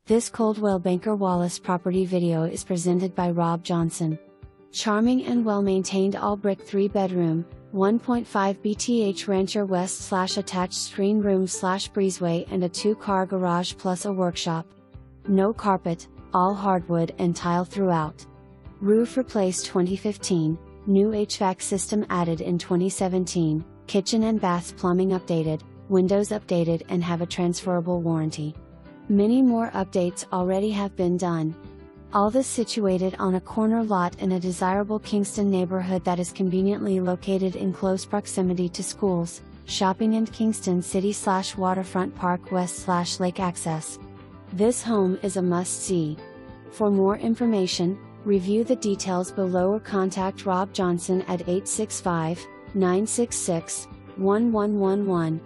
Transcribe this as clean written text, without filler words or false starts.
This Coldwell Banker Wallace property video is presented by Rob Johnson. Charming and well-maintained all-brick 3-bedroom, 1.5 BTH Rancher West/attached screen room/breezeway and a 2-car garage plus a workshop. No carpet, all hardwood and tile throughout. Roof replaced 2015, new HVAC system added in 2017, kitchen and bath plumbing updated, windows updated and have a transferable warranty. Many more updates already have been done. All this situated on a corner lot in a desirable Kingston neighborhood that is conveniently located in close proximity to schools, shopping and Kingston City/waterfront park west/lake access. This home is a must-see. For more information, review the details below or contact Rob Johnson at 865-966-1111.